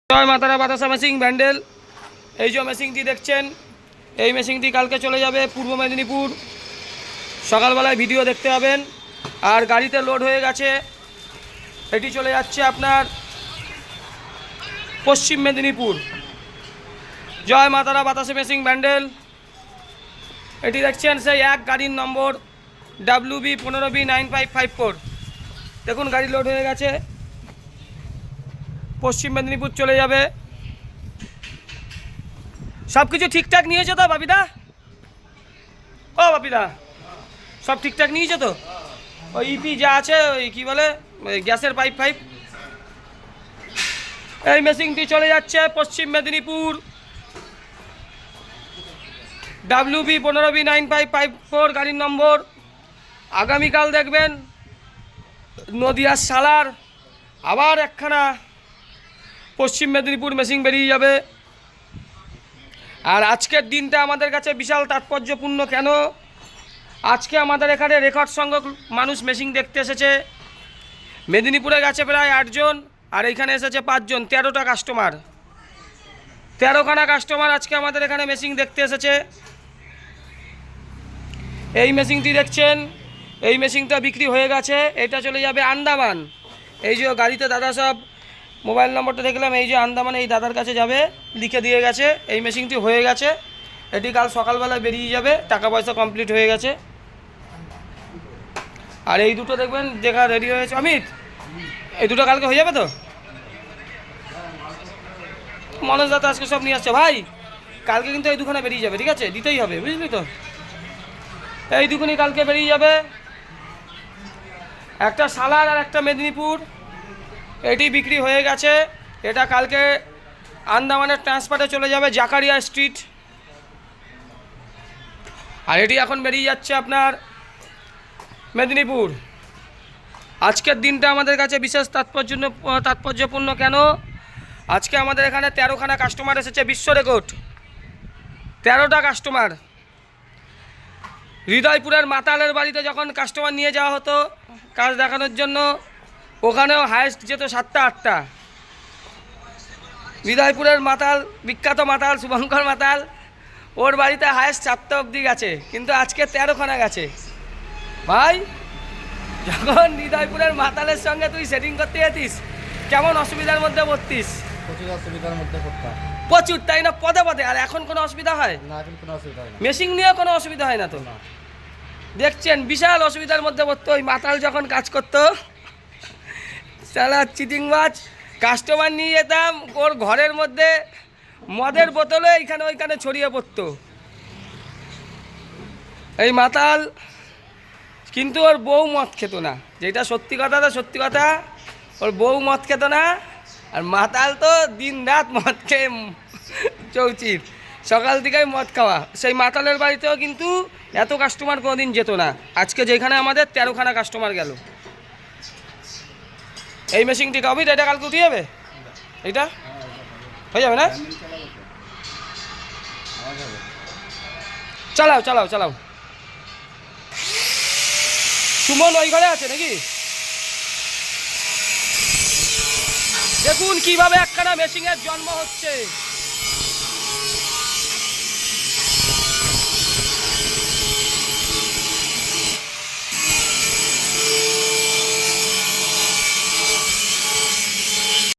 জয় মাতারা বাতাসা মেশিন ব্যান্ডেল। এই যে মেশিনটি দেখছেন, এই মেশিনটি কালকে চলে যাবে পূর্ব মেদিনীপুর। সকালবেলায় ভিডিও দেখতে পাবেন। আর গাড়িতে লোড হয়ে গেছে, এটি চলে যাচ্ছে আপনার পশ্চিম মেদিনীপুর। জয় মাতারা বাতাসা মেশিন ব্যান্ডেল। এটি দেখছেন সেই এক গাড়ির নম্বর WB 15B9554। দেখুন গাড়ি লোড হয়ে গেছে, পশ্চিম মেদিনীপুর চলে যাবে। সব কিছু ঠিকঠাক নিয়েছো তো বাপিদা? ও বাপিদা, সব ঠিকঠাক নিয়েছো তো? ওই ইপি যা আছে, ওই কী বলে, ওই গ্যাসের পাইপ। এই মেশিনটি চলে যাচ্ছে পশ্চিম মেদিনীপুর। WB 15B9554 গাড়ির নম্বর। আগামীকাল দেখবেন নদিয়ার সালার আবার একখানা পশ্চিম মেদিনীপুর মেশিন বেরিয়ে যাবে। আর আজকের দিনটা আমাদের কাছে বিশাল তাৎপর্যপূর্ণ। কেন? আজকে আমাদের এখানে রেকর্ড সংখ্যক মানুষ মেশিন দেখতে এসেছে। মেদিনীপুরে গেছে প্রায় 8 জন, আর এইখানে এসেছে 5 জন, 13টা কাস্টমার, 13খানা কাস্টমার আজকে আমাদের এখানে মেশিন দেখতে এসেছে। এই মেশিনটি দেখছেন, এই মেশিনটা বিক্রি হয়ে গেছে, এটা চলে যাবে আন্দামান। এই যে গাড়িতে দাদা সব মোবাইল নম্বরটা দেখলাম, এই যে আন্দামানে এই দাদার কাছে যাবে, লিখে দিয়ে গেছে। এই মেশিনটি হয়ে গেছে, এটি কাল সকালবেলা বেরিয়ে যাবে, টাকা পয়সা কমপ্লিট হয়ে গেছে। আর এই দুটো দেখবেন দেখা রেডি হয়েছে। অমিত, এই দুটো কালকে হয়ে যাবে তো? মনোজ দাদা আজকে সব নিয়ে আসছে ভাই, কালকে কিন্তু এই দুখানে বেরিয়ে যাবে, ঠিক আছে? দিতেই হবে, বুঝলি তো? এই দুখানি কালকে বেরিয়ে যাবে, একটা সালার আর একটা মেদিনীপুর। এটি বিক্রি হয়ে গেছে, এটা কালকে আন্দামানের ট্রান্সপোর্টে চলে যাবে জাকারিয়া স্ট্রিট। আর এটি এখন বেরিয়ে যাচ্ছে আপনার মেদিনীপুর। আজকের দিনটা আমাদের কাছে বিশেষ তাৎপর্যপূর্ণ। কেন? আজকে আমাদের এখানে 13খানা কাস্টমার এসেছে, বিশ্ব রেকর্ড 13টা কাস্টমার। হৃদয়পুরের মাতালের বাড়িতে যখন কাস্টমার নিয়ে যাওয়া হতো কাজ দেখানোর জন্য, ওখানেও হায়েস্ট যেত 7টা 8টা। হৃদয়পুরের মাতাল, বিখ্যাত মাতাল শুভঙ্কর মাতাল, ওর বাড়িতে হায়েস্ট 7টা অবধি গেছে, কিন্তু আজকে 13খানা গেছে। ভাই, যখন হৃদয়পুরের মাতালের সঙ্গে তুই সেটিং করতে যেতিস, কেমন অসুবিধার মধ্যে পড়তিস? প্রচুর অসুবিধার মধ্যে পড়তাম, প্রচুর, তাই না? পদে পদে। আর এখন কোনো অসুবিধা হয় না? এখন কোনো অসুবিধা হয় না, মেশিন নিয়ে কোনো অসুবিধা হয় না তো? না। দেখছেন বিশাল অসুবিধার মধ্যে পড়তো ওই মাতাল যখন কাজ করতো। সালা চিটিংবাজ, কাস্টমার নিয়ে যেতাম, ওর ঘরের মধ্যে মদের বোতলে এইখানে ওইখানে ছড়িয়ে পড়তো এই মাতাল। কিন্তু ওর বউ মদ খেত না, যেটা সত্যি কথা। তো সত্যি কথা, ওর বউ মদ খেত না। আর মাতাল তো দিন রাত মদ খেয়ে চৌচির, সকাল থেকেই মদ খাওয়া। সেই মাতালের বাড়িতেও কিন্তু এত কাস্টমার কোনোদিন যেত না। আজকে যেখানে আমাদের 13খানা কাস্টমার গেল। এই মেশিনটি কবির, এটা কালকে উঠে যাবে, এইটা হয়ে যাবে না? চালাও চালাও চালাও। সুমন ওই ঘরে আছে নাকি? দেখুন কিভাবে একখানা মেশিনের জন্ম হচ্ছে।